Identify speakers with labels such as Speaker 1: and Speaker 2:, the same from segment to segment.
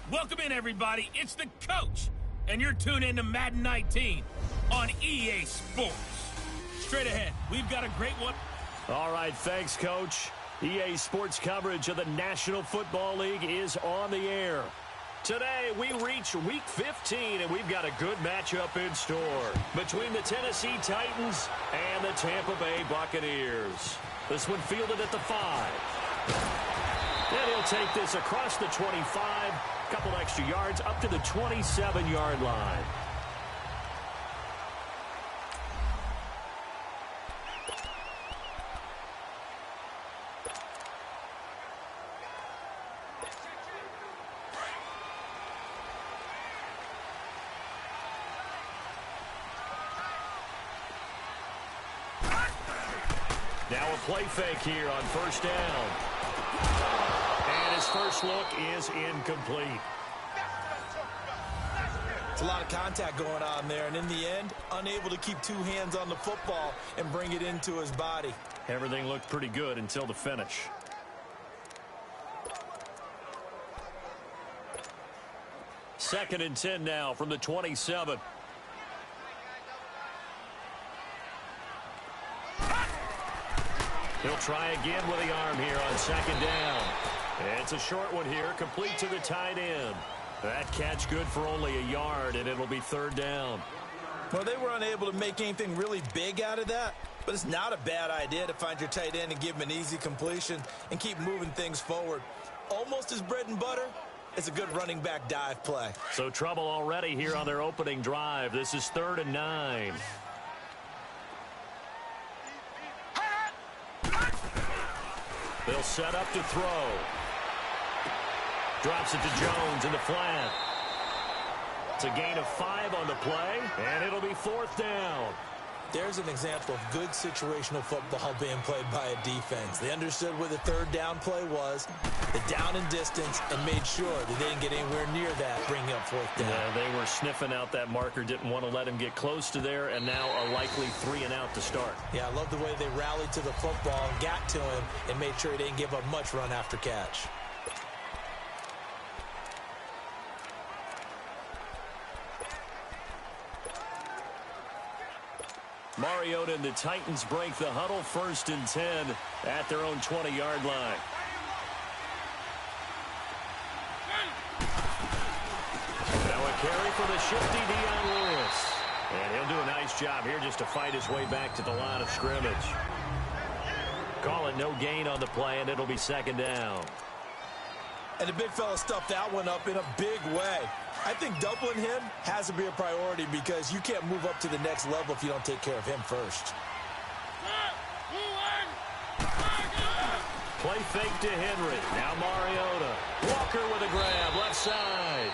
Speaker 1: Welcome in, everybody. It's the coach, and you're tuned in to Madden 19 on EA Sports. Straight ahead, we've got a great one.
Speaker 2: All right, thanks, Coach. EA Sports coverage of the National Football League is on the air. Today, we reach week 15, and we've got a good matchup in store between the Tennessee Titans and the Tampa Bay Buccaneers. This one fielded at the 5. And he'll take this across the 25, couple extra yards up to the 27-yard line. Now a play fake here on first down. And his first look is incomplete.
Speaker 3: It's a lot of contact going on there, and in the end, unable to keep two hands on the football and bring it into his body.
Speaker 2: Everything looked pretty good until the finish. Second and 10 now from the 27. He'll try again with the arm here on second down. It's a short one here, complete to the tight end. That catch good for only a yard, and it'll be third down.
Speaker 3: Well, they were unable to make anything really big out of that, but it's not a bad idea to find your tight end and give him an easy completion and keep moving things forward. Almost his bread and butter. It's a good running back dive play.
Speaker 2: So trouble already here on their opening drive. This is 3rd and 9. They'll set up to throw. Drops it to Jones in the flat. It's a gain of 5 on the play, and it'll be 4th down.
Speaker 3: There's an example of good situational football being played by a defense. They understood where the third down play was, the down and distance, and made sure that they didn't get anywhere near that, bringing up 4th down.
Speaker 2: Yeah, they were sniffing out that marker, didn't want to let him get close to there, and now a likely 3 and out to start.
Speaker 3: Yeah, I love the way they rallied to the football and got to him and made sure he didn't give up much run after catch.
Speaker 2: Mariota and the Titans break the huddle, 1st and 10 at their own 20-yard line. Now a carry for the shifty Dion Lewis. And he'll do a nice job here just to fight his way back to the line of scrimmage. Call it no gain on the play, and it'll be 2nd down.
Speaker 3: And the big fella stuffed that one up in a big way. I think doubling him has to be a priority because you can't move up to the next level if you don't take care of him first.
Speaker 2: Play fake to Henry. Now Mariota. Walker with a grab, left side.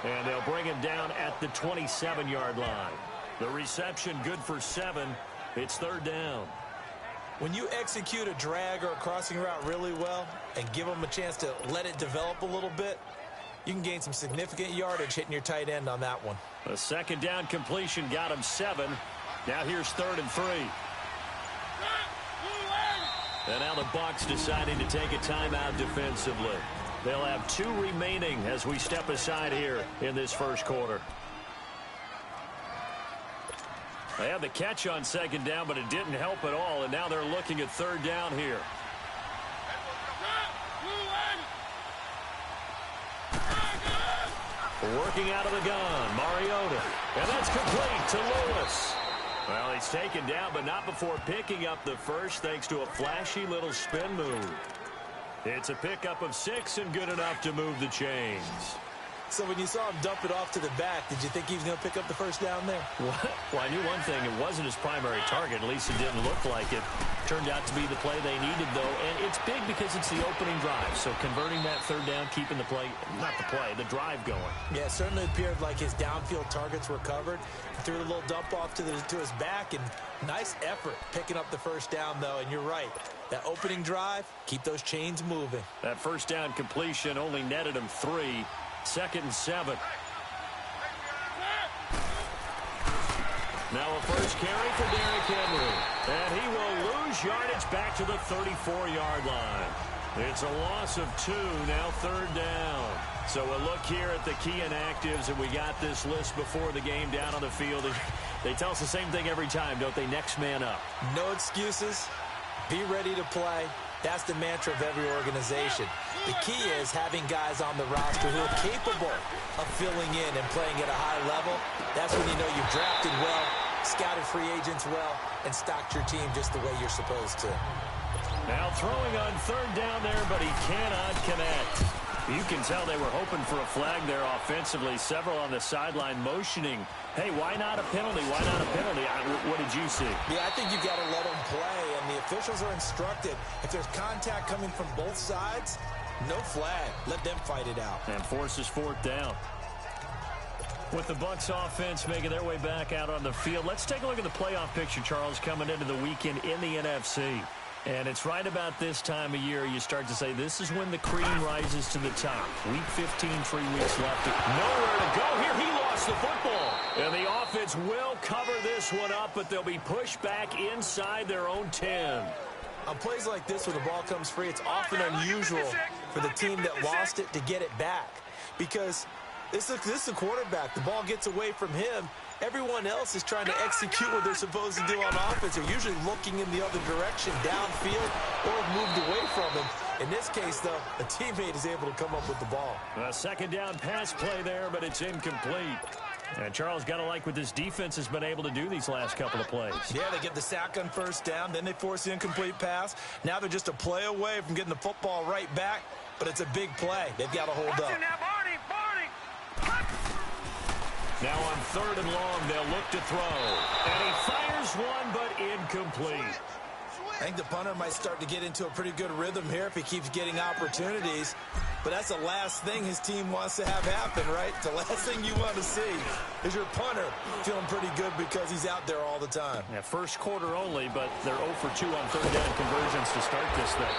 Speaker 2: And they'll bring him down at the 27-yard line. The reception good for 7. It's 3rd down.
Speaker 3: When you execute a drag or a crossing route really well and give them a chance to let it develop a little bit, you can gain some significant yardage hitting your tight end on that one.
Speaker 2: A 2nd down completion got him 7. Now here's 3rd and 3. And now the Bucs deciding to take a timeout defensively. They'll have 2 remaining as we step aside here in this first quarter. They had the catch on 2nd down, but it didn't help at all, and now they're looking at 3rd down here. Working out of the gun, Mariota. And that's complete to Lewis. Well, he's taken down, but not before picking up the first, thanks to a flashy little spin move. It's a pickup of 6 and good enough to move the chains.
Speaker 3: So when you saw him dump it off to the back, did you think he was going to pick up the first down there?
Speaker 2: Well, I knew one thing. It wasn't his primary target. At least it didn't look like it. Turned out to be the play they needed, though. And it's big because it's the opening drive. So converting that 3rd down, keeping the play, not the play, the drive going.
Speaker 3: Yeah, it certainly appeared like his downfield targets were covered. He threw a little dump off to his back, and nice effort picking up the first down, though. And you're right. That opening drive, keep those chains moving.
Speaker 2: That first down completion only netted him 3. 2nd and 7. Now a first carry for Derrick Henry. And he will lose yardage back to the 34-yard line. It's a loss of 2, now 3rd down. So a look here at the key inactives, and we got this list before the game down on the field. They tell us the same thing every time, don't they? Next man up.
Speaker 3: No excuses. Be ready to play. That's the mantra of every organization. The key is having guys on the roster who are capable of filling in and playing at a high level. That's when you know you've drafted well, scouted free agents well, and stocked your team just the way you're supposed to.
Speaker 2: Now throwing on 3rd down there, but he cannot connect. You can tell they were hoping for a flag there offensively. Several on the sideline motioning, hey, why not a penalty? Why not a penalty? What did you see?
Speaker 3: Yeah, I think you got to let them play, and the officials are instructed. If there's contact coming from both sides, no flag. Let them fight it out.
Speaker 2: And forces 4th down. With the Bucs offense making their way back out on the field, let's take a look at the playoff picture, Charles, coming into the weekend in the NFC. And it's right about this time of year you start to say this is when the cream rises to the top. Week 15, 3 weeks left. Nowhere to go here. He lost the football. And the offense will cover this one up, but they'll be pushed back inside their own 10.
Speaker 3: On plays like this where the ball comes free, it's often unusual for the team that lost it to get it back. Because this is the quarterback. The ball gets away from him. Everyone else is trying to execute what they're supposed to do on offense. They're usually looking in the other direction, downfield, or have moved away from him. In this case, though, a teammate is able to come up with the ball.
Speaker 2: A 2nd down pass play there, but it's incomplete. And Charles, got to like what this defense has been able to do these last couple of plays.
Speaker 3: Yeah, they get the sack on 1st down, then they force the incomplete pass. Now they're just a play away from getting the football right back, but it's a big play. They've got to hold up.
Speaker 2: Now on 3rd and long, they'll look to throw. And he fires one, but incomplete.
Speaker 3: I think the punter might start to get into a pretty good rhythm here if he keeps getting opportunities. But that's the last thing his team wants to have happen, right? The last thing you want to see is your punter feeling pretty good because he's out there all the time.
Speaker 2: Yeah, 1st quarter only, but they're 0 for 2 on 3rd down conversions to start this thing.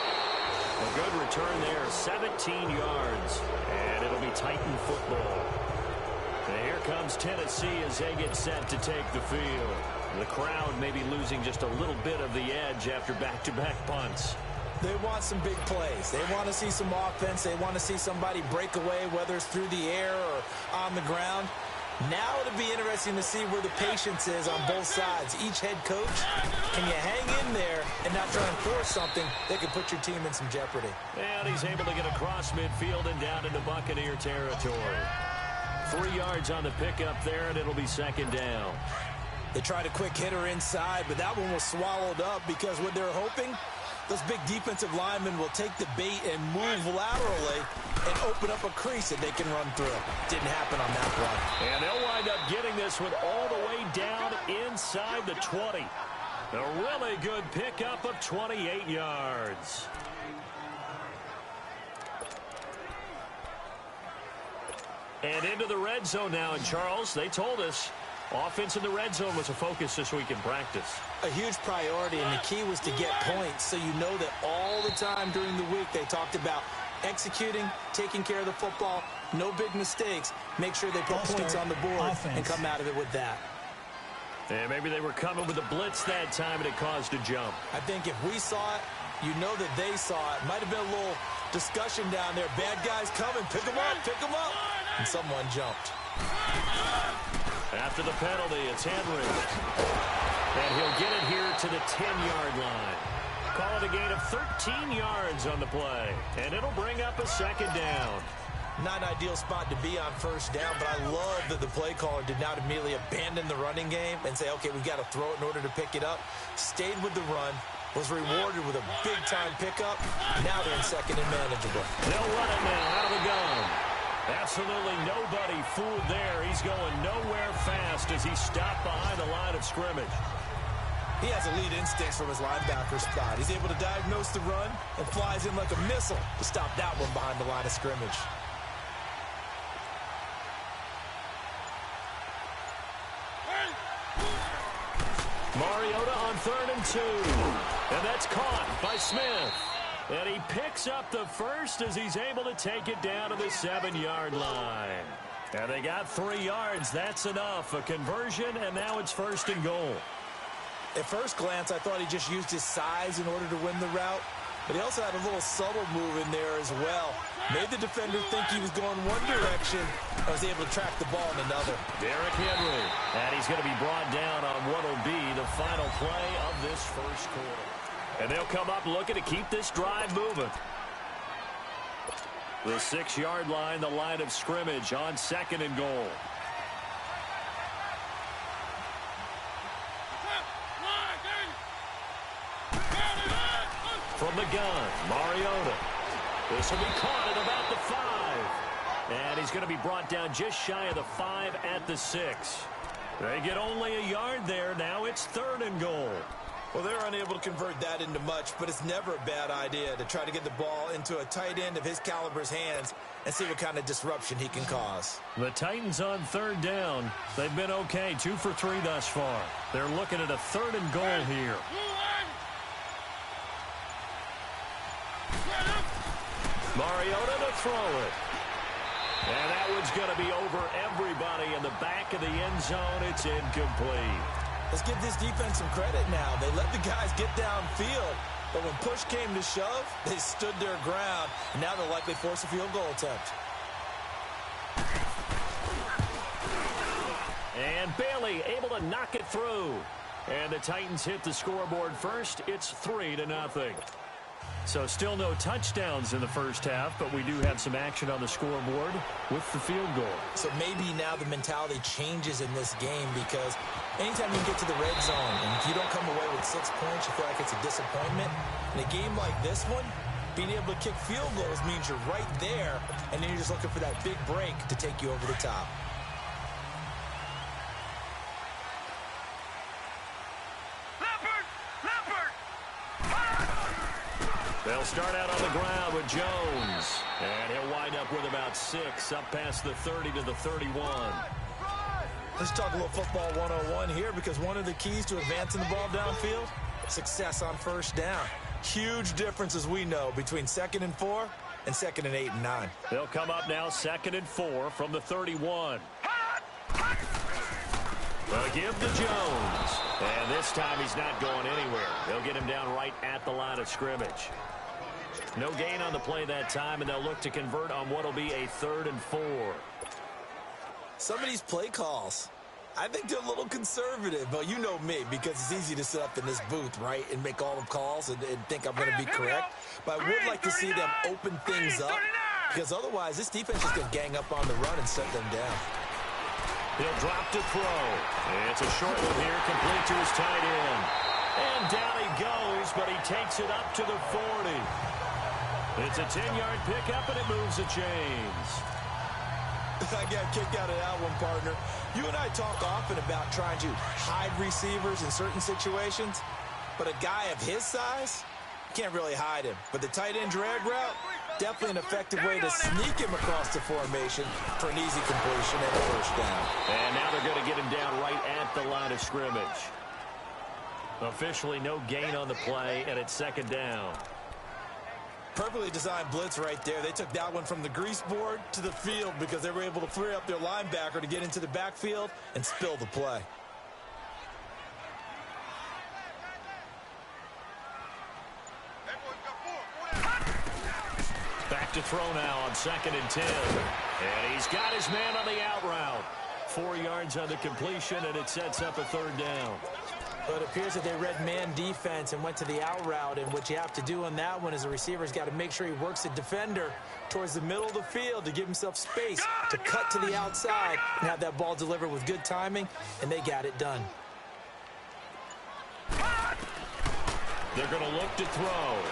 Speaker 2: A good return there, 17 yards. And it'll be Titan football. And here comes Tennessee as they get set to take the field. The crowd may be losing just a little bit of the edge after back-to-back punts.
Speaker 3: They want some big plays. They want to see some offense. They want to see somebody break away, whether it's through the air or on the ground. Now it'll be interesting to see where the patience is on both sides. Each head coach, can you hang in there and not try and force something that could put your team in some jeopardy?
Speaker 2: And he's able to get across midfield and down into Buccaneer territory. 3 yards on the pickup there, and it'll be 2nd down.
Speaker 3: They tried a quick hitter inside, but that one was swallowed up because what they're hoping, those big defensive linemen will take the bait and move laterally and open up a crease that they can run through. Didn't happen on that play.
Speaker 2: And they'll wind up getting this one all the way down inside the 20. A really good pickup of 28 yards. And into the red zone now. And Charles, they told us offense in the red zone was a focus this week in practice.
Speaker 3: A huge priority, and the key was to get points. So you know that all the time during the week they talked about executing, taking care of the football, no big mistakes. Make sure they put points on the board and come out of it with that.
Speaker 2: And maybe they were coming with a blitz that time, and it caused a jump.
Speaker 3: I think if we saw it, you know that they saw it. Might have been a little discussion down there. Bad guys coming. Pick them up. Pick them up. And someone jumped.
Speaker 2: After the penalty, it's Henry. And he'll get it here to the 10-yard line. Call it a gain of 13 yards on the play. And it'll bring up a 2nd down.
Speaker 3: Not an ideal spot to be on 1st down, but I love that the play caller did not immediately abandon the running game and say, okay, we've got to throw it in order to pick it up. Stayed with the run, was rewarded with a big-time pickup. Now they're in 2nd and manageable.
Speaker 2: They'll run it now out of the gun. Absolutely nobody fooled there. He's going nowhere fast as he's stopped behind the line of scrimmage.
Speaker 3: He has elite instincts from his linebacker spot. He's able to diagnose the run and flies in like a missile to stop that one behind the line of scrimmage.
Speaker 2: Mariota on 3rd and 2. And that's caught by Smith. And he picks up the first as he's able to take it down to the 7-yard line. And they got 3 yards. That's enough. A conversion, and now it's 1st and goal.
Speaker 3: At first glance, I thought he just used his size in order to win the route. but he also had a little subtle move in there as well. Made the defender think he was going one direction, and was able to track the ball in another.
Speaker 2: Derrick Henry, and he's going to be brought down on what will be the final play of this first quarter. And they'll come up looking to keep this drive moving. The 6-yard line, the line of scrimmage on 2nd and goal. From the gun, Mariota. This will be caught at about the 5. And he's going to be brought down just shy of the 5 at the 6. They get only a yard there. Now it's 3rd and goal.
Speaker 3: Well, they're unable to convert that into much, but it's never a bad idea to try to get the ball into a tight end of his caliber's hands and see what kind of disruption he can cause.
Speaker 2: The Titans on 3rd down. They've been okay, 2 for 3 thus far. They're looking at a 3rd and goal here. Mariota to throw it. And that one's going to be over everybody in the back of the end zone. It's incomplete.
Speaker 3: Let's give this defense some credit now. They let the guys get downfield, but when push came to shove, they stood their ground, and now they'll likely force a field goal attempt.
Speaker 2: And Bailey able to knock it through. And the Titans hit the scoreboard first. It's 3-0. So still no touchdowns in the first half, but we do have some action on the scoreboard with the field goal.
Speaker 3: So maybe now the mentality changes in this game, because anytime you get to the red zone and if you don't come away with 6 points, you feel like it's a disappointment. In a game like this one, being able to kick field goals means you're right there, and then you're just looking for that big break to take you over the top.
Speaker 2: They'll start out on the ground with Jones. And he'll wind up with about 6 up past the 30 to the 31.
Speaker 3: Let's talk a little football 101 here, because one of the keys to advancing the ball downfield, success on first down. Huge difference, as we know, between 2nd and 4 and 2nd and 8 and 9.
Speaker 2: They'll come up now 2nd and 4 from the 31. They'll give to Jones. And this time he's not going anywhere. They'll get him down right at the line of scrimmage. No gain on the play that time, and they'll look to convert on what will be a 3rd and 4.
Speaker 3: Some of these play calls, I think they're a little conservative, but you know me, because it's easy to sit up in this booth, right, and make all the calls and think I'm going to be correct. But I would like to see them open things up, because otherwise this defense is going to gang up on the run and shut them down.
Speaker 2: He'll drop to throw. It's a short one here, complete to his tight end. And down he goes, but he takes it up to the 40. It's a 10-yard pickup, and it moves the chains.
Speaker 3: I got a kick out of that one, partner. You and I talk often about trying to hide receivers in certain situations, but a guy of his size, can't really hide him. But the tight end drag route, definitely an effective way to sneak him across the formation for an easy completion and a first down.
Speaker 2: And now they're going to get him down right at the line of scrimmage. Officially no gain on the play, and it's 2nd down.
Speaker 3: Perfectly designed blitz right there. They took that one from the grease board to the field because they were able to free up their linebacker to get into the backfield and spill the play.
Speaker 2: Back to throw now on 2nd and 10. And he's got his man on the out route. 4 yards on the completion, and it sets up a 3rd down.
Speaker 3: But it appears that they read man defense and went to the out route, and what you have to do on that one is the receiver's got to make sure he works the defender towards the middle of the field to give himself space to cut to the outside and have that ball delivered with good timing, and they got it done.
Speaker 2: They're going to look to throw.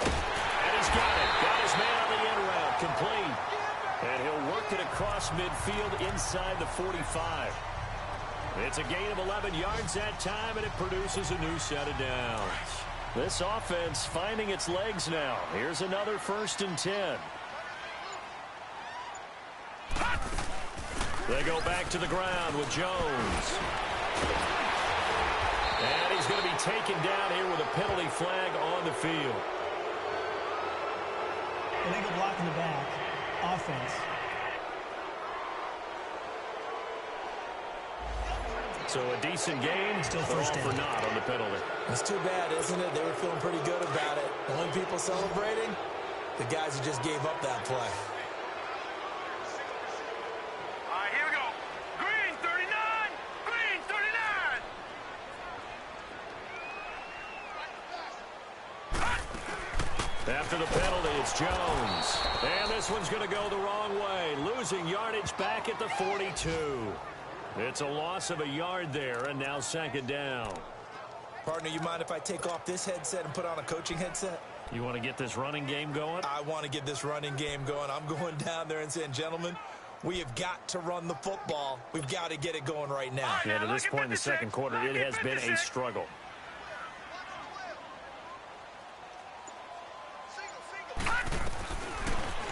Speaker 2: And he's got it. Got his man on the end route, complete. And he'll work it across midfield inside the 45. It's a gain of 11 yards that time, and it produces a new set of downs. This offense finding its legs now. Here's another 1st and 10. They go back to the ground with Jones. And he's going to be taken down here with a penalty flag on the field.
Speaker 4: Illegal block in the back. Offense.
Speaker 2: So a decent game,
Speaker 4: still
Speaker 2: but
Speaker 4: first
Speaker 2: all
Speaker 4: down.
Speaker 2: for naught on the penalty.
Speaker 3: It's too bad, isn't it? They were feeling pretty good about it. The only people celebrating, the guys who just gave up that play.
Speaker 5: All right, here we go. Green 39. Green 39.
Speaker 2: After the penalty, it's Jones. And this one's going to go the wrong way, losing yardage back at the 42. It's a loss of a yard there, and now second down.
Speaker 3: Partner, you mind if I take off this headset and put on a coaching headset?
Speaker 2: You want to get this running game going?
Speaker 3: I want to get this running game going. I'm going down there and saying, gentlemen, we have got to run the football. We've got to get it going right now.
Speaker 2: Yeah, to this point in the second quarter, it has been a struggle.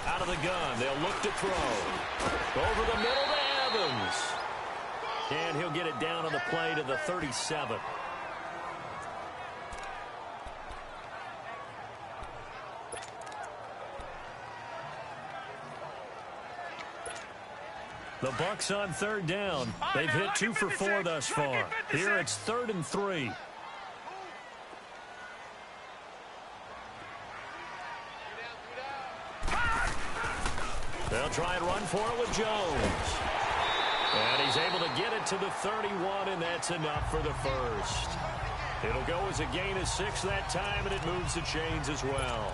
Speaker 2: Out of the gun, they'll look to throw. Over the middle to Evans. And he'll get it down on the play to the 37. The Bucs on third down. They've hit 2 for 4 thus far. Here it's 3rd and 3. They'll try and run for it with Jones. And he's able to get it to the 31, and that's enough for the first. It'll go as a gain of 6 that time, and it moves the chains as well.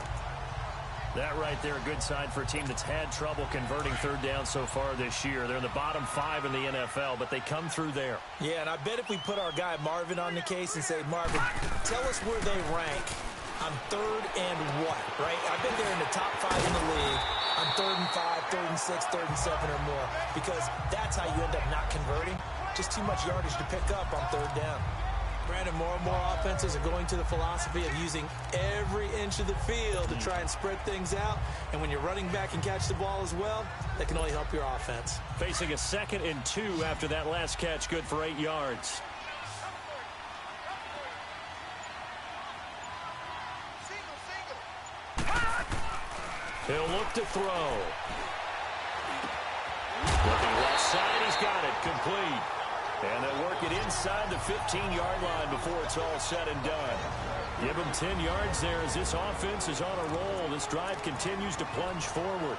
Speaker 2: That right there, a good sign for a team that's had trouble converting third down so far this year. They're in the bottom 5 in the NFL, but they come through there.
Speaker 3: Yeah, and I bet if we put our guy Marvin on the case and say, Marvin, tell us where they rank on 3rd and what, right? I bet they're in the top 5 in the league on 3rd and 5, 3rd and 6, 3rd and 7 or more, because that's how you end up not converting. Just too much yardage to pick up on 3rd down. Brandon, more and more offenses are going to the philosophy of using every inch of the field to try and spread things out. And when you're running back and catch the ball as well, that can only help your offense.
Speaker 2: Facing a 2nd and 2 after that last catch, good for 8 yards. He'll look to throw. Looking left side, he's got it, complete. And they'll work it inside the 15-yard line before it's all said and done. Give them 10 yards there as this offense is on a roll. This drive continues to plunge forward.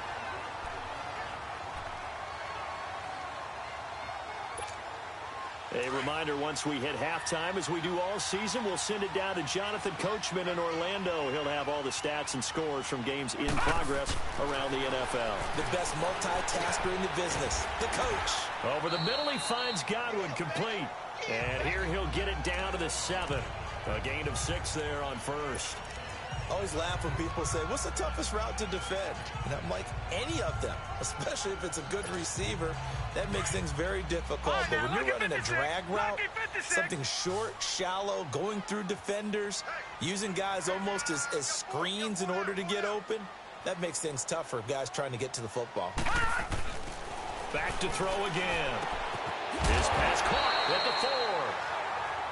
Speaker 2: A reminder, once we hit halftime, as we do all season, we'll send it down to Jonathan Coachman in Orlando. He'll have all the stats and scores from games in progress around the NFL.
Speaker 3: The best multitasker in the business, the coach.
Speaker 2: Over the middle, he finds Godwin, complete. And here he'll get it down to the 7. A gain of 6 there on first.
Speaker 3: I always laugh when people say, what's the toughest route to defend? And I'm like, any of them, especially if it's a good receiver. That makes things very difficult. But when you're running a drag route, something short, shallow, going through defenders, using guys almost as screens in order to get open, that makes things tougher, guys trying to get to the football.
Speaker 2: Back to throw again. His pass caught at the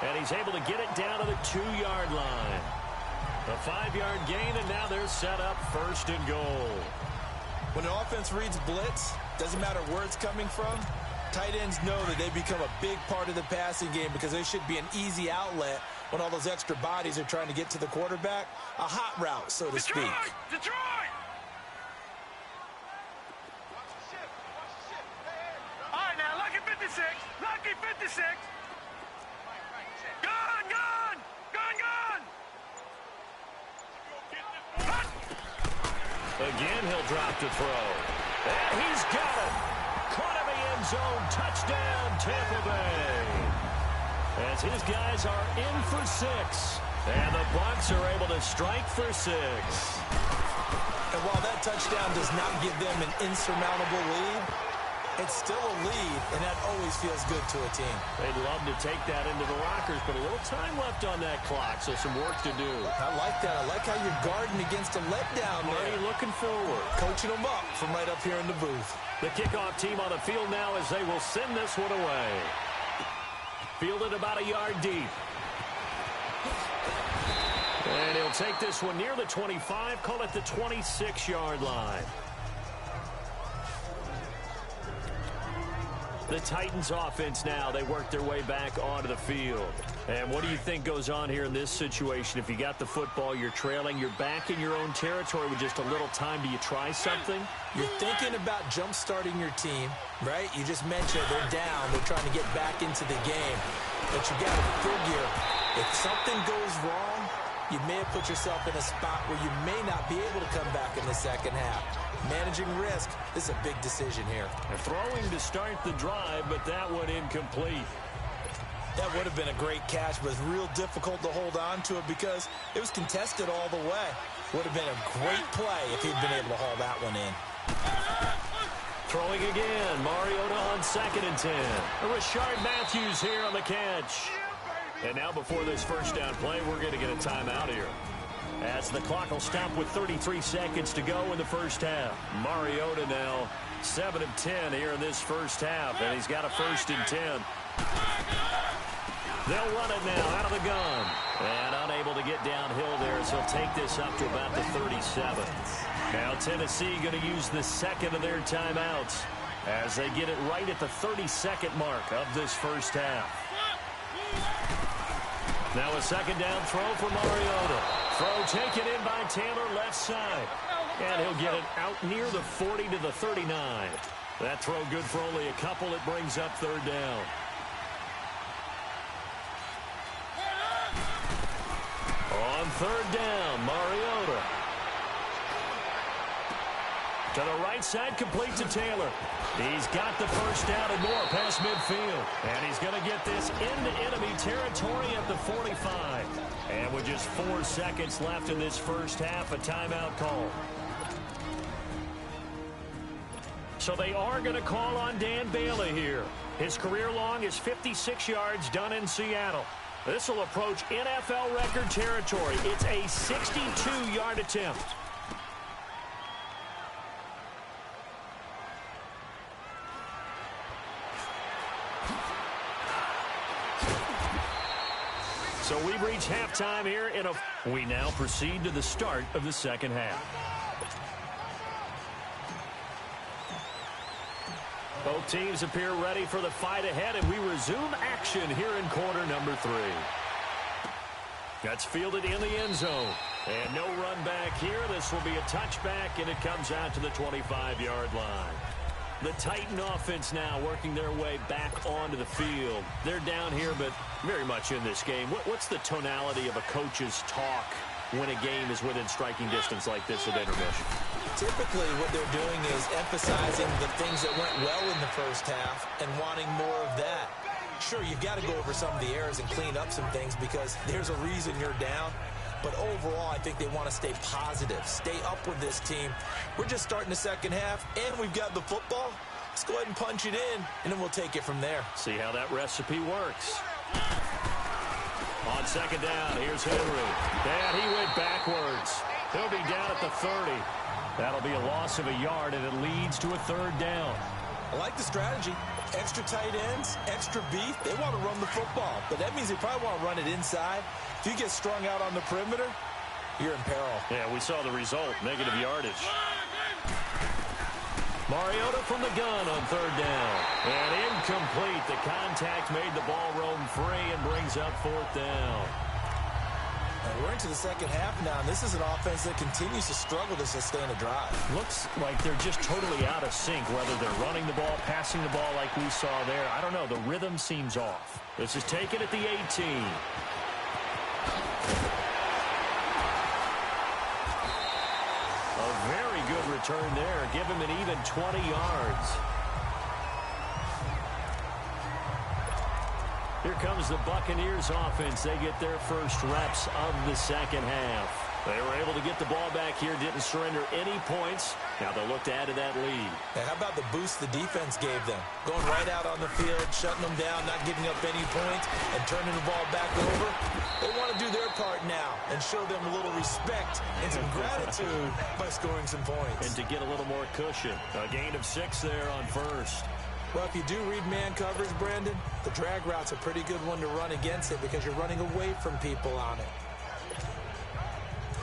Speaker 2: 4. And he's able to get it down to the 2-yard line. A 5-yard gain, and now they're set up 1st and goal.
Speaker 3: When the offense reads blitz, doesn't matter where it's coming from, tight ends know that they become a big part of the passing game because they should be an easy outlet when all those extra bodies are trying to get to the quarterback. A hot route, so to speak.
Speaker 5: Detroit! All right, now, lucky 56. Lucky 56. Gun, gun! Gun, gun!
Speaker 2: Again, he'll drop to throw. And he's got it. Caught in the end zone. Touchdown, Tampa Bay. As his guys are in for 6. And the Bucs are able to strike for 6.
Speaker 3: And while that touchdown does not give them an insurmountable lead, it's still a lead, and that always feels good to a team.
Speaker 2: They'd love to take that into the lockers, but a little time left on that clock, so some work to do.
Speaker 3: I like that. I like how you're guarding against a letdown
Speaker 2: Marty
Speaker 3: there.
Speaker 2: looking forward.
Speaker 3: Coaching them up from right up here in the booth.
Speaker 2: The kickoff team on the field now as they will send this one away. Fielded about a yard deep. And he'll take this one near the 25, call it the 26-yard line. The Titans offense now, they work their way back onto the field. And what do you think goes on here in this situation? If you got the football, you're trailing, you're back in your own territory with just a little time. Do you try something?
Speaker 3: You're thinking about jump-starting your team, right? You just mentioned they're down. They're trying to get back into the game. But you got to figure, if something goes wrong, you may have put yourself in a spot where you may not be able to come back in the second half. Managing risk, this is a big decision here.
Speaker 2: They're throwing to start the drive, but that one incomplete.
Speaker 3: That would have been a great catch, but it's real difficult to hold on to it because it was contested all the way. Would have been a great play if he'd been able to haul that one in.
Speaker 2: Throwing again, Mariota on 2nd and 10. Rashard Matthews here on the catch. And now before this first down play, we're going to get a timeout here, as the clock will stop with 33 seconds to go in the first half. Mariota now 7 of 10 here in this first half, and he's got a 1st and 10. They'll run it now out of the gun. And unable to get downhill there, so he'll take this up to about the 37. Now Tennessee going to use the second of their timeouts as they get it right at the 32nd mark of this first half. Now a second down throw for Mariota. Throw taken in by Taylor left side. And he'll get it out near the 40 to the 39. That throw good for only a couple. It brings up 3rd down. On 3rd down, Mariota. To the right side, complete to Taylor. He's got the first down and more past midfield. And he's going to get this into enemy territory at the 45. And with just 4 seconds left in this first half, a timeout call. So they are going to call on Dan Bailey here. His career long is 56 yards done in Seattle. This will approach NFL record territory. It's a 62-yard attempt. So we've reached halftime here. We now proceed to the start of the second half. Both teams appear ready for the fight ahead, and we resume action here in quarter number 3. That's fielded in the end zone. And no run back here. This will be a touchback, and it comes out to the 25-yard line. The Titan offense now working their way back onto the field. They're down here, but very much in this game. What's the tonality of a coach's talk when a game is within striking distance like this at intermission?
Speaker 3: Typically, what they're doing is emphasizing the things that went well in the first half and wanting more of that. Sure, you've got to go over some of the errors and clean up some things because there's a reason you're down. But overall, I think they want to stay positive, stay up with this team. We're just starting the second half, and we've got the football. Let's go ahead and punch it in, and then we'll take it from there.
Speaker 2: See how that recipe works. On second down, here's Henry. And he went backwards. He'll be down at the 30. That'll be a loss of a yard, and it leads to a 3rd down.
Speaker 3: I like the strategy. Extra tight ends, extra beef. They want to run the football, but that means they probably want to run it inside. If you get strung out on the perimeter, you're in peril.
Speaker 2: Yeah, we saw the result, negative yardage. Mariota from the gun on 3rd down. And incomplete. The contact made the ball roam free and brings up 4th down.
Speaker 3: And we're into the second half now, and this is an offense that continues to struggle to sustain a drive.
Speaker 2: Looks like they're just totally out of sync, whether they're running the ball, passing the ball like we saw there. I don't know. The rhythm seems off. This is taken at the 18. A very good return there. Give him an even 20 yards. Here comes the Buccaneers offense. They get their first reps of the second half. They were able to get the ball back here, didn't surrender any points. Now they'll look to add to that lead.
Speaker 3: And how about the boost the defense gave them? Going right out on the field, shutting them down, not giving up any points, and turning the ball back over. They want to do their part now and show them a little respect and some gratitude by scoring some points.
Speaker 2: And to get a little more cushion. A gain of 6 there on 1st.
Speaker 3: Well, if you do read man coverage, Brandon, the drag route's a pretty good one to run against it because you're running away from people on it.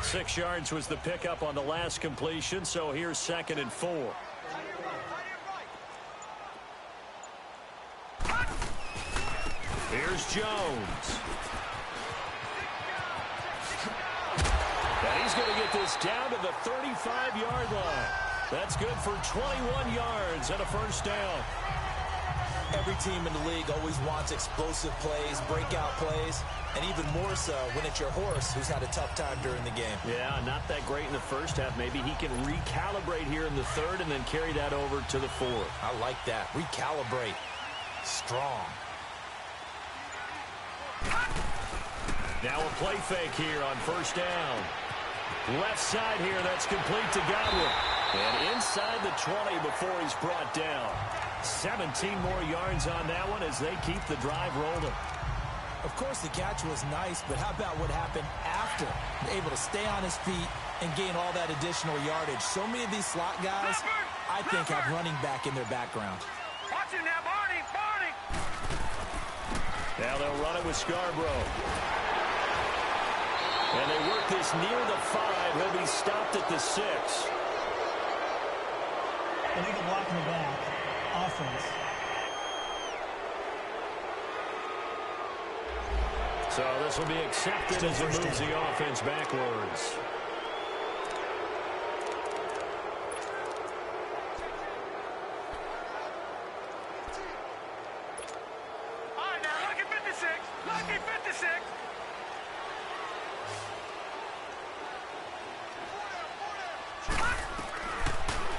Speaker 2: 6 yards was the pickup on the last completion, so here's 2nd and 4. Here's Jones. And he's going to get this down to the 35-yard line. That's good for 21 yards and a first down.
Speaker 3: Every team in the league always wants explosive plays, breakout plays, and even more so when it's your horse who's had a tough time during the game.
Speaker 2: Yeah, not that great in the first half. Maybe he can recalibrate here in the third and then carry that over to the fourth.
Speaker 3: I like that. Recalibrate. Strong.
Speaker 2: Now a play fake here on first down. Left side here, that's complete to Godwin. And inside the 20 before he's brought down. 17 more yards on that one as they keep the drive rolling.
Speaker 3: Of course, the catch was nice, but how about what happened after? Able to stay on his feet and gain all that additional yardage. So many of these slot guys, I think, have running back in their background.
Speaker 5: Watch it now, Barney, Barney.
Speaker 2: Now they'll run it with Scarborough. And they work this near the 5. He'll be stopped at the 6.
Speaker 4: Illegal block in the back. Offense.
Speaker 2: So this will be accepted as it moves the offense backwards.
Speaker 5: All right, now, lucky 56. Lucky 56.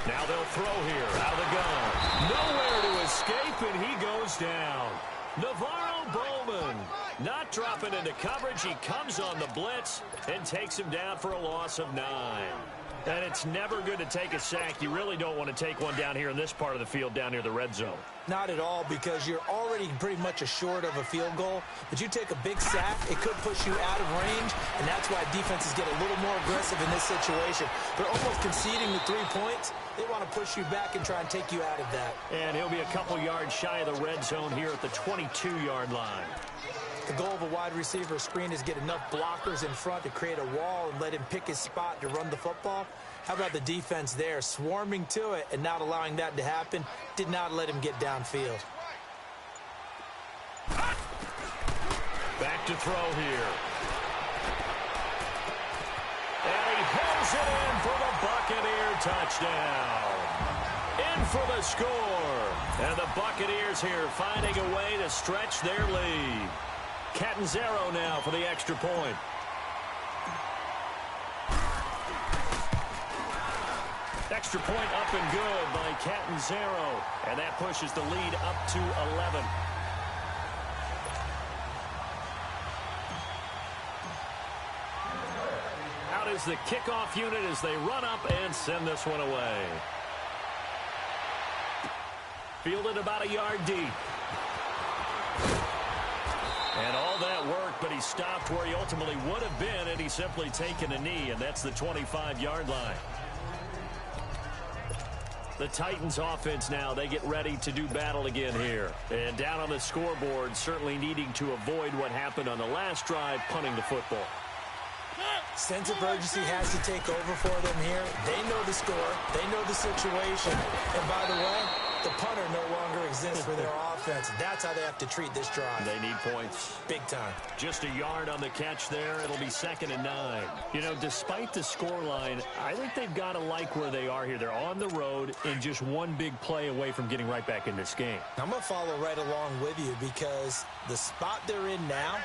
Speaker 2: Now they'll throw here out of the gun. Nowhere to escape, and he goes down. Navarro Bowman not dropping into coverage. He comes on the blitz and takes him down for a loss of 9. And it's never good to take a sack. You really don't want to take one down here in this part of the field down near the red zone.
Speaker 3: Not at all, because you're already pretty much assured of a field goal. But you take a big sack, it could push you out of range, and that's why defenses get a little more aggressive in this situation. They're almost conceding the 3 points. They want to push you back and try and take you out of that.
Speaker 2: And he'll be a couple yards shy of the red zone here at the 22-yard line.
Speaker 3: The goal of a wide receiver screen is get enough blockers in front to create a wall and let him pick his spot to run the football. How about the defense there, swarming to it and not allowing that to happen? Did not let him get downfield.
Speaker 2: Back to throw here. And he pulls it in for the Buccaneer touchdown. In for the score. And the Buccaneers here finding a way to stretch their lead. Catanzaro now for the extra point. Extra point up and good by Catanzaro. And that pushes the lead up to 11. Out is the kickoff unit as they run up and send this one away. Fielded about a yard deep. And all that work, but he stopped where he ultimately would have been had he simply taken a knee, and that's the 25-yard line. The Titans offense now, they get ready to do battle again here. And down on the scoreboard, certainly needing to avoid what happened on the last drive, punting the football.
Speaker 3: Sense of urgency has to take over for them here. They know the score. They know the situation. And by the way, the punter no longer exists for their offense. That's how they have to treat this drive.
Speaker 2: They need points.
Speaker 3: Big time.
Speaker 2: Just a yard on the catch there. It'll be 2nd and 9. You know, despite the scoreline, I think they've got to like where they are here. They're on the road and just one big play away from getting right back in this game.
Speaker 3: I'm going to follow right along with you because the spot they're in now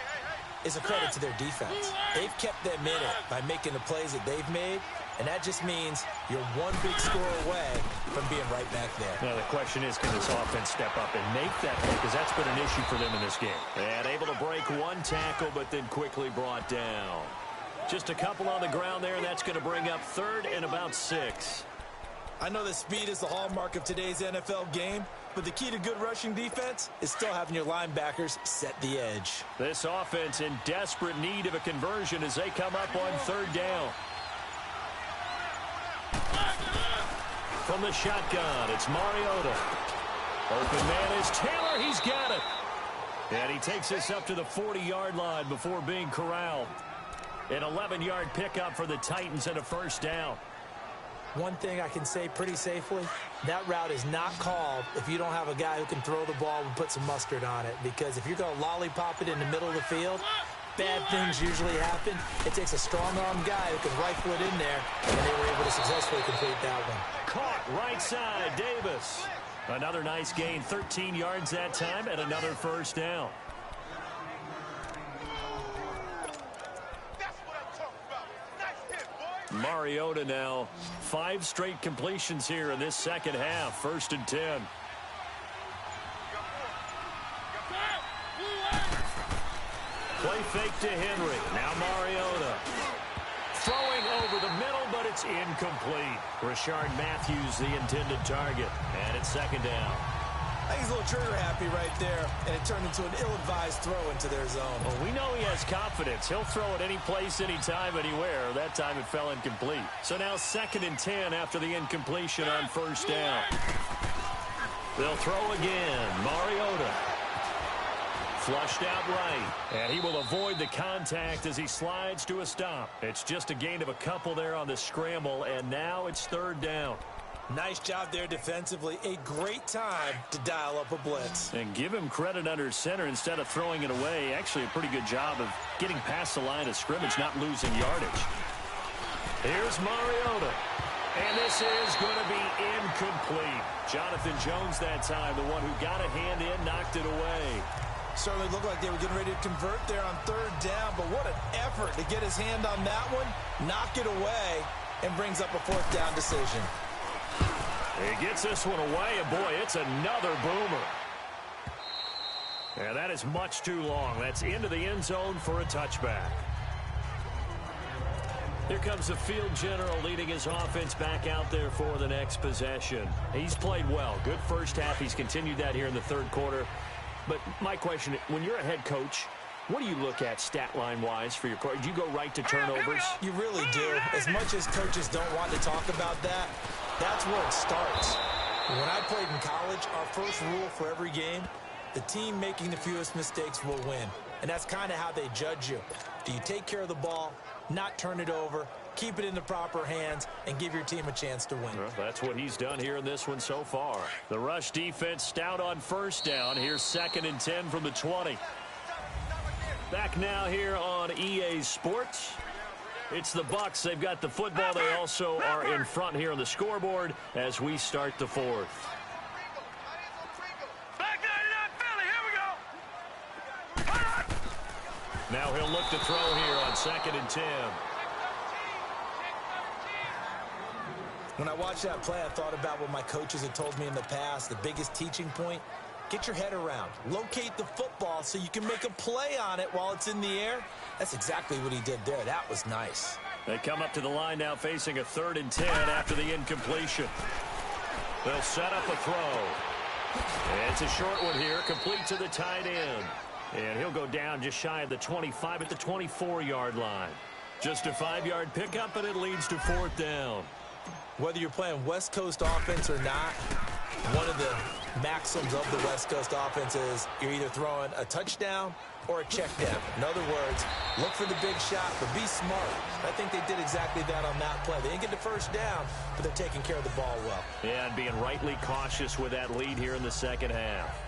Speaker 3: is a credit to their defense. They've kept them in it by making the plays that they've made, and that just means you're one big score away from being right back there.
Speaker 2: Now, the question is, can this offense step up and make that play? Because that's been an issue for them in this game. And able to break one tackle, but then quickly brought down. Just a couple on the ground there, and that's going to bring up 3rd and about 6.
Speaker 3: I know that speed is the hallmark of today's NFL game, but the key to good rushing defense is still having your linebackers set the edge.
Speaker 2: This offense in desperate need of a conversion as they come up on 3rd down. From the shotgun, it's Mariota. Open man is Taylor. He's got it. And he takes this up to the 40-yard line before being corralled. An 11-yard pickup for the Titans and a first down.
Speaker 3: One thing I can say pretty safely, that route is not called if you don't have a guy who can throw the ball and put some mustard on it. Because if you're going to lollipop it in the middle of the field, bad things usually happen. It takes a strong-arm guy who can rifle it in there, and they were able to successfully complete that one.
Speaker 2: Caught right side, Davis. Another nice gain, 13 yards that time, and another first down. Mariota now, 5 straight completions here in this second half. 1st and 10. Play fake to Henry. Now Mariota. Throwing over the middle, but it's incomplete. Rashard Matthews, the intended target. And it's 2nd down.
Speaker 3: I think he's a little trigger happy right there, and it turned into an ill-advised throw into their zone.
Speaker 2: Well, we know he has confidence. He'll throw it any place, anytime, anywhere. That time it fell incomplete. So now 2nd and 10 after the incompletion on 1st down. They'll throw again. Mariota. Flushed out right. And he will avoid the contact as he slides to a stop. It's just a gain of a couple there on the scramble, and now it's 3rd down.
Speaker 3: Nice job there defensively. A great time to dial up a blitz.
Speaker 2: And give him credit under center instead of throwing it away. Actually a pretty good job of getting past the line of scrimmage, not losing yardage. Here's Mariota. And this is going to be incomplete. Jonathan Jones that time, the one who got a hand in, knocked it away.
Speaker 3: Certainly looked like they were getting ready to convert there on 3rd down, but what an effort to get his hand on that one, knock it away, and brings up a 4th down decision.
Speaker 2: He gets this one away, and boy, it's another boomer. And that is much too long. That's into the end zone for a touchback. Here comes the field general leading his offense back out there for the next possession. He's played well. Good first half. He's continued that here in the 3rd quarter. But my question, when you're a head coach, what do you look at stat line-wise for your coach? Do you go right to turnovers?
Speaker 3: You really do. As much as coaches don't want to talk about that, that's where it starts. When I played in college, our first rule for every game, the team making the fewest mistakes will win. And that's kind of how they judge you. Do you take care of the ball, not turn it over, keep it in the proper hands, and give your team a chance to win?
Speaker 2: Well, that's what he's done here in this one so far. The rush defense stout on 1st down. Here's 2nd and 10 from the 20. Back now here on EA Sports. It's the Bucs. They've got the football. They also are in front here on the scoreboard as we start the 4th. Now he'll look to throw here on 2nd and 10.
Speaker 3: When I watched that play, I thought about what my coaches had told me in the past. The biggest teaching point, get your head around. Locate the football so you can make a play on it while it's in the air. That's exactly what he did there. That was nice.
Speaker 2: They come up to the line now facing a 3rd and 10 after the incompletion. They'll set up a throw. It's a short one here, complete to the tight end. And he'll go down just shy of the 25 at the 24-yard line. Just a 5-yard pickup, and it leads to 4th down.
Speaker 3: Whether you're playing West Coast offense or not, one of the maxims of the West Coast offense is you're either throwing a touchdown or a check down. In other words, look for the big shot, but be smart. I think they did exactly that on that play. They didn't get the 1st down, but they're taking care of the ball well.
Speaker 2: Yeah, and being rightly cautious with that lead here in the 2nd half.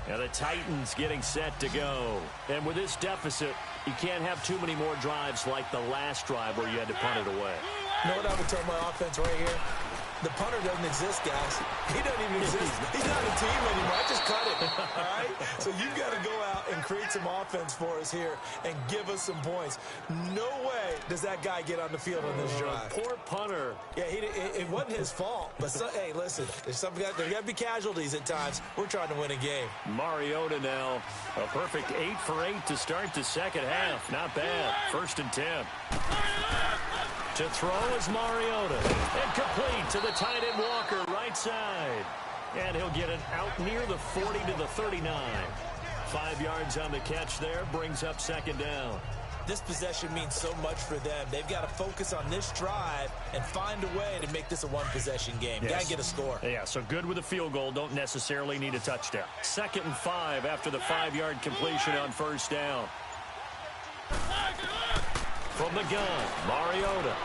Speaker 2: And the Titans getting set to go. And with this deficit, you can't have too many more drives like the last drive where you had to punt it away.
Speaker 3: You know what I would tell my offense right here? The punter doesn't exist, guys. He doesn't even exist. He's not a team anymore. I just cut it, all right? So you've got to go out and create some offense for us here and give us some points. No way does that guy get on the field on this drive.
Speaker 2: Poor punter.
Speaker 3: Yeah, it wasn't his fault. But, hey, listen, there's got to be casualties at times. We're trying to win a game.
Speaker 2: Mariota now, a perfect 8 for 8 to start the 2nd half. Not bad. 1st and 10. To throw is Mariota. And complete to the tight end Walker, right side. And he'll get it out near the 40 to the 39. 5 yards on the catch there, brings up 2nd down.
Speaker 3: This possession means so much for them. They've got to focus on this drive and find a way to make this a one-possession game.
Speaker 2: Yes.
Speaker 3: Got to get a score.
Speaker 2: Yeah, so good with a field goal. Don't necessarily need a touchdown. 2nd and 5 after the 5-yard completion on 1st down. From the gun, Mariota.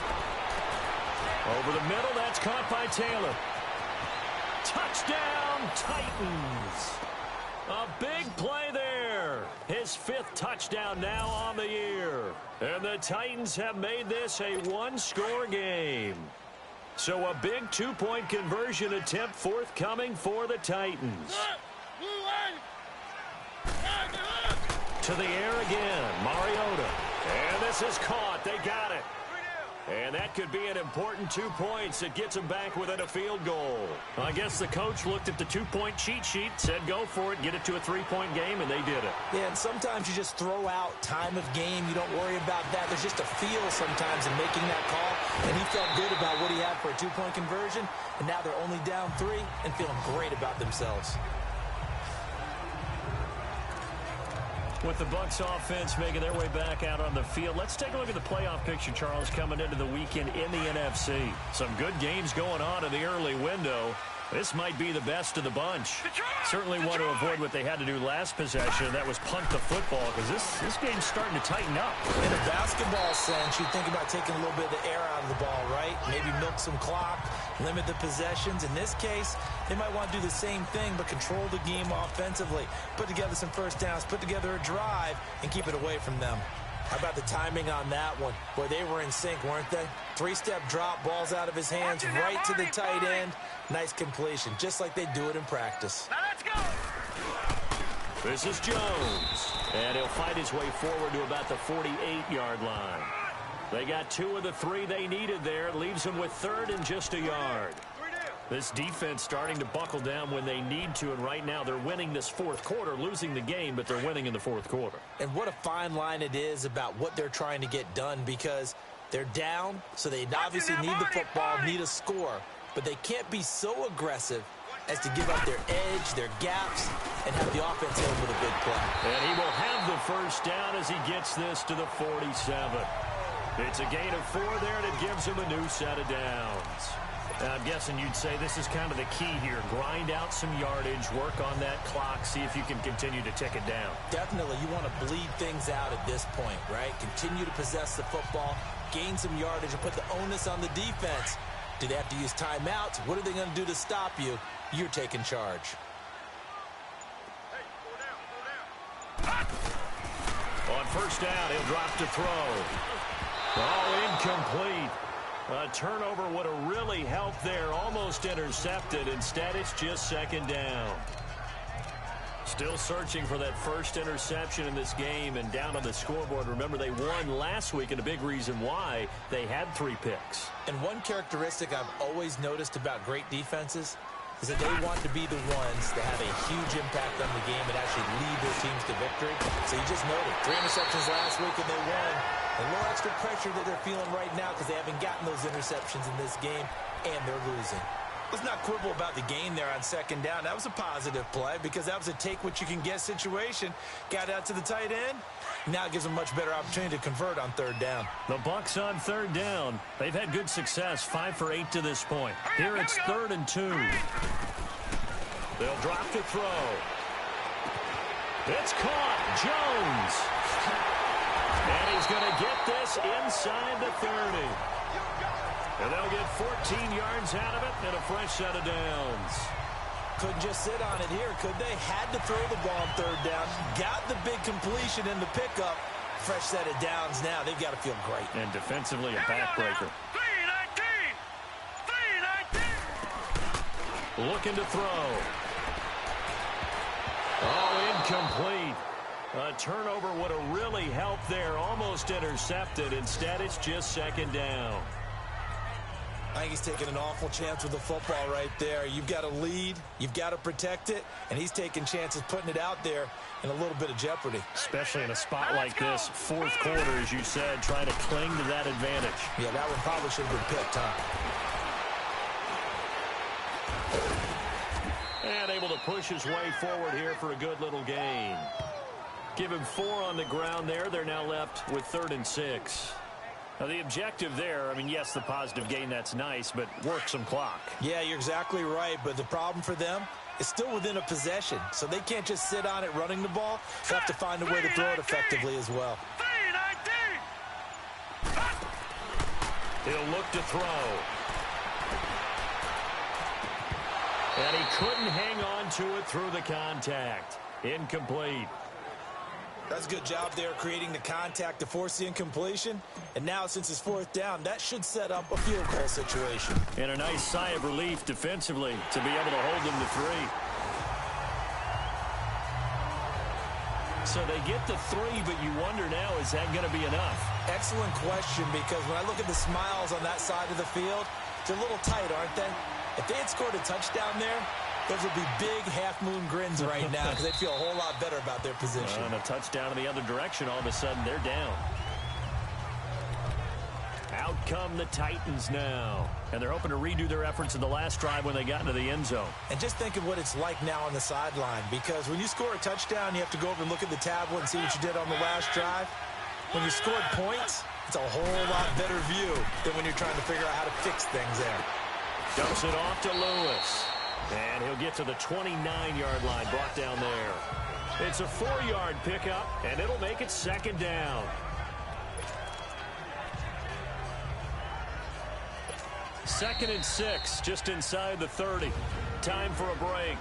Speaker 2: Over the middle, that's caught by Taylor. Touchdown, Titans. A big play there. His 5th touchdown now on the year. And the Titans have made this a one-score game. So a big 2-point conversion attempt forthcoming for the Titans. To the air again, Mariota. And this is caught. They got it. And that could be an important 2 points. It gets them back within a field goal. I guess the coach looked at the 2-point cheat sheet, said go for it, get it to a 3-point game, and they did it.
Speaker 3: Yeah, and sometimes you just throw out time of game. You don't worry about that. There's just a feel sometimes in making that call. And he felt good about what he had for a 2-point conversion. And now they're only down 3 and feeling great about themselves.
Speaker 2: With the Bucs offense making their way back out on the field, let's take a look at the playoff picture, Charles, coming into the weekend in the NFC. Some good games going on in the early window. This might be the best of the bunch. Certainly want to avoid what they had to do last possession, and that was punt the football, because this game's starting to tighten up.
Speaker 3: In a basketball sense, you think about taking a little bit of the air out of the ball, right? Maybe milk some clock, limit the possessions. In this case, they might want to do the same thing, but control the game offensively. Put together some first downs, put together a drive, and keep it away from them. How about the timing on that one? Boy, they were in sync, weren't they? 3-step drop, balls out of his hands, right to the tight end. Nice completion, just like they do it in practice.
Speaker 5: Now let's go.
Speaker 2: This is Jones, and he'll fight his way forward to about the 48-yard line. They got 2 of the 3 they needed there. Leaves them with 3rd and just a yard. This defense starting to buckle down when they need to, and right now they're winning this 4th quarter, losing the game, but they're winning in the 4th quarter.
Speaker 3: And what a fine line it is about what they're trying to get done, because they're down, so they obviously need the football, need a score, but they can't be so aggressive as to give up their edge, their gaps, and have the offense hit with a big play.
Speaker 2: And he will have the first down as he gets this to the 47. It's a gain of 4 there, and it gives him a new set of downs. I'm guessing you'd say this is kind of the key here. Grind out some yardage, work on that clock, see if you can continue to tick it down.
Speaker 3: Definitely. You want to bleed things out at this point, right? Continue to possess the football, gain some yardage, and put the onus on the defense. Do they have to use timeouts? What are they going to do to stop you? You're taking charge.
Speaker 2: On first down, he'll drop to throw. Oh, incomplete. A turnover would have really helped there. Almost intercepted. Instead, it's just 2nd down. Still searching for that first interception in this game and down on the scoreboard. Remember, they won last week, and a big reason why they had 3 picks.
Speaker 3: And one characteristic I've always noticed about great defenses is that they want to be the ones that have a huge impact on the game and actually lead their teams to victory. So you just noted 3 interceptions last week and they won. A little extra pressure that they're feeling right now because they haven't gotten those interceptions in this game, and they're losing. Let's not quibble about the gain there on 2nd down. That was a positive play because that was a take-what-you-can-get situation. Got out to the tight end. Now it gives them a much better opportunity to convert on 3rd down.
Speaker 2: The Bucs on 3rd down. They've had good success, 5 for 8 to this point. Here it's 3rd and 2. They'll drop to throw. It's caught. Jones. And he's going to get this inside the 30. And they'll get 14 yards out of it and a fresh set of downs.
Speaker 3: Couldn't just sit on it here, could they? Had to throw the ball on 3rd down. Got the big completion in the pickup. Fresh set of downs now. They've got to feel great.
Speaker 2: And defensively, a backbreaker.
Speaker 5: 3-19.
Speaker 2: Looking to throw. Oh, incomplete. A turnover would have really helped there. Almost intercepted. Instead, it's just 2nd down.
Speaker 3: I think he's taking an awful chance with the football right there. You've got to lead. You've got to protect it. And he's taking chances putting it out there in a little bit of jeopardy.
Speaker 2: Especially in a spot like this. 4th quarter, as you said, trying to cling to that advantage.
Speaker 3: Yeah, that one probably should have been picked, huh?
Speaker 2: And able to push his way forward here for a good little gain. Give him 4 on the ground there. They're now left with 3rd and 6. Now, the objective there, I mean, yes, the positive gain, that's nice, but work some clock.
Speaker 3: Yeah, you're exactly right, but the problem for them is still within a possession, so they can't just sit on it running the ball. They have to find a way to throw it effectively as well.
Speaker 5: 3-19.
Speaker 2: He'll look to throw. And he couldn't hang on to it through the contact. Incomplete.
Speaker 3: That's a good job there creating the contact to force the incompletion. And now, since it's 4th down, that should set up a field goal situation.
Speaker 2: And a nice sigh of relief defensively to be able to hold them to 3. So they get the 3, but you wonder now, is that going to be enough?
Speaker 3: Excellent question, because when I look at the smiles on that side of the field, they're a little tight, aren't they? If they had scored a touchdown there, those would be big half-moon grins right now because they'd feel a whole lot better about their position.
Speaker 2: And a touchdown in the other direction, all of a sudden they're down. Out come the Titans now. And they're hoping to redo their efforts in the last drive when they got into the end zone.
Speaker 3: And just think of what it's like now on the sideline, because when you score a touchdown, you have to go over and look at the tablet and see what you did on the last drive. When you scored points, it's a whole lot better view than when you're trying to figure out how to fix things there.
Speaker 2: Dumps it off to Lewis. And he'll get to the 29-yard line, brought down there. It's a 4-yard pickup, and it'll make it 2nd down. 2nd and 6, just inside the 30. Time for a break.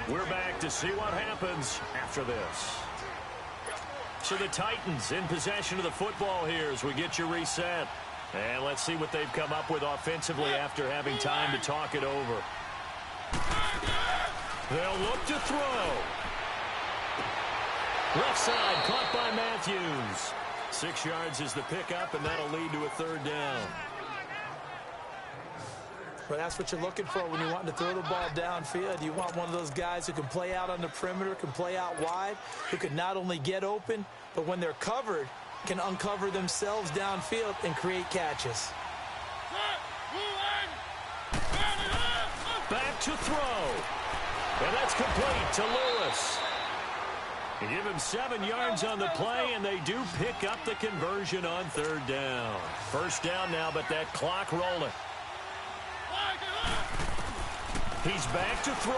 Speaker 2: We're back to see what happens after this. So the Titans in possession of the football here as we get you reset. And let's see what they've come up with offensively after having time to talk it over. They'll look to throw. Left side, caught by Matthews. 6 yards is the pickup, and that'll lead to a 3rd down.
Speaker 3: But that's what you're looking for when you're wanting to throw the ball downfield. You want one of those guys who can play out on the perimeter, can play out wide, who can not only get open, but when they're covered, can uncover themselves downfield and create catches.
Speaker 2: Back to throw. And that's complete to Lewis. You give him 7 yards on the play, and they do pick up the conversion on 3rd down. 1st down now, but that clock rolling. He's back to throw.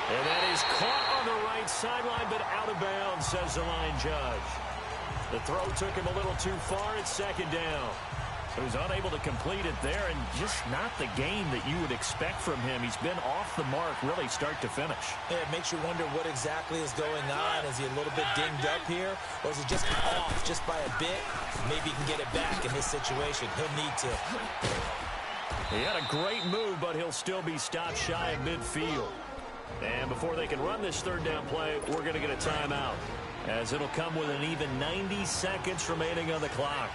Speaker 2: And that is caught on the right sideline, but out of bounds, says the line judge. The throw took him a little too far. It's 2nd down. He was unable to complete it there, and just not the game that you would expect from him. He's been off the mark, really, start to finish.
Speaker 3: Yeah, it makes you wonder what exactly is going on. Is he a little bit dinged up here, or is he just off just by a bit? Maybe he can get it back in this situation. He'll need to.
Speaker 2: He had a great move, but he'll still be stopped shy of midfield. And before they can run this 3rd down play, we're going to get a timeout, as it'll come with an even 90 seconds remaining on the clock.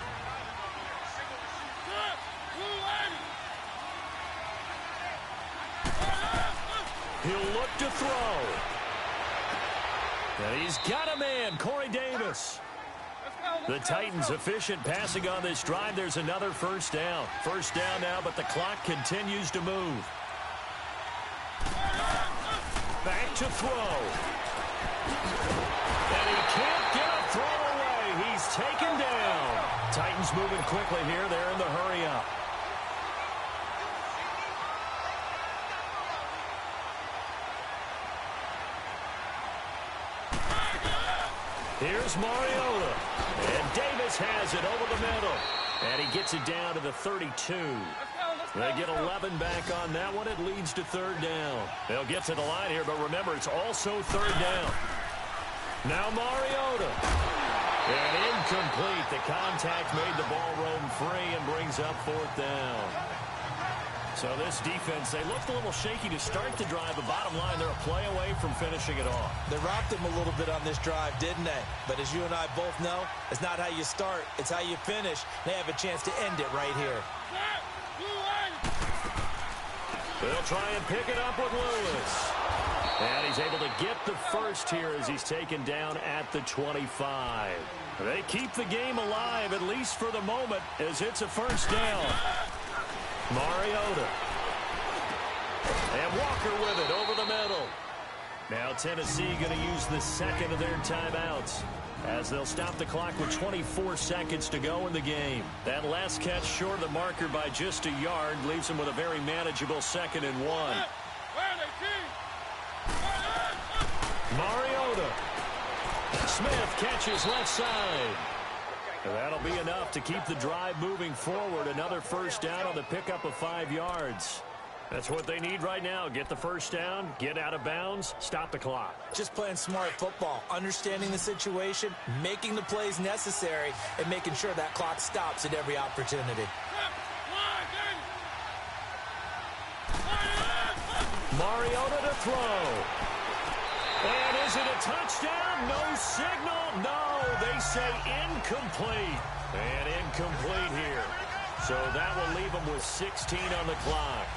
Speaker 2: He'll look to throw. And he's got a man, Corey Davis. The Titans efficient passing on this drive. There's another 1st down. 1st down now, but the clock continues to move. Back to throw. And he can't get a throw away. He's taken down. Titans moving quickly here. They're in the hurry up. Here's Mariota. And Davis has it over the middle. And he gets it down to the 32. They get 11 back on that one. It leads to 3rd down. They'll get to the line here, but remember, it's also 3rd down. Now Mariota. And incomplete. The contact made the ball roam free and brings up 4th down. So this defense, they looked a little shaky to start the drive, but bottom line, they're a play away from finishing it off.
Speaker 3: They rocked him a little bit on this drive, didn't they? But as you and I both know, it's not how you start, it's how you finish. They have a chance to end it right here.
Speaker 2: They'll try and pick it up with Lewis. And he's able to get the 1st here as he's taken down at the 25. They keep the game alive, at least for the moment, as it's a 1st down. Mariota. And Walker with it over the middle. Now Tennessee going to use the 2nd of their timeouts, as they'll stop the clock with 24 seconds to go in the game. That last catch short of the marker by just a yard leaves them with a very manageable 2nd and 1. Mariota. Smith catches left side. And that'll be enough to keep the drive moving forward. Another 1st down on the pickup of 5 yards. That's what they need right now. Get the first down, get out of bounds, stop the clock.
Speaker 3: Just playing smart football, understanding the situation, making the plays necessary, and making sure that clock stops at every opportunity.
Speaker 2: Mariota to throw. And is it a touchdown? No signal. No, they say incomplete. And incomplete here. So that will leave them with 16 on the clock.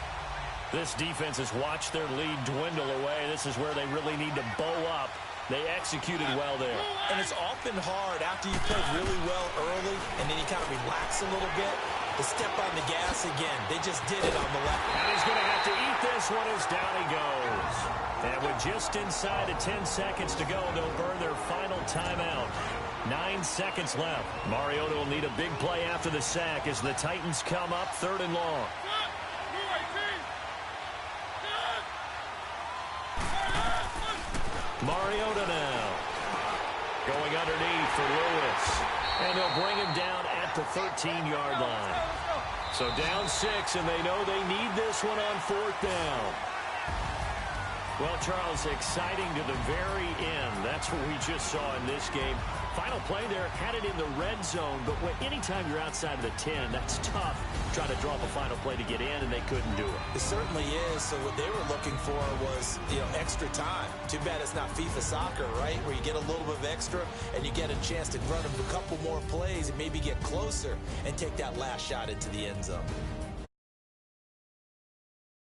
Speaker 2: This defense has watched their lead dwindle away. This is where they really need to bow up. They executed well there.
Speaker 3: And it's often hard after you play really well early and then you kind of relax a little bit to step on the gas again. They just did it on the left.
Speaker 2: And he's going to have to eat this one as down he goes. And with just inside of 10 seconds to go, they'll burn their final timeout. 9 seconds left. Mariota will need a big play after the sack as the Titans come up 3rd and long. Mariota now. Going underneath for Lewis. And they'll bring him down at the 13-yard line. So down 6, and they know they need this one on 4th down. Well, Charles, exciting to the very end. That's what we just saw in this game. Final play there, had it in the red zone, but anytime you're outside of the 10, that's tough. Trying to drop a final play to get in, and they couldn't do it.
Speaker 3: It certainly is. So what they were looking for was, extra time. Too bad it's not FIFA soccer, right, where you get a little bit of extra, and you get a chance to run a couple more plays and maybe get closer and take that last shot into the end zone.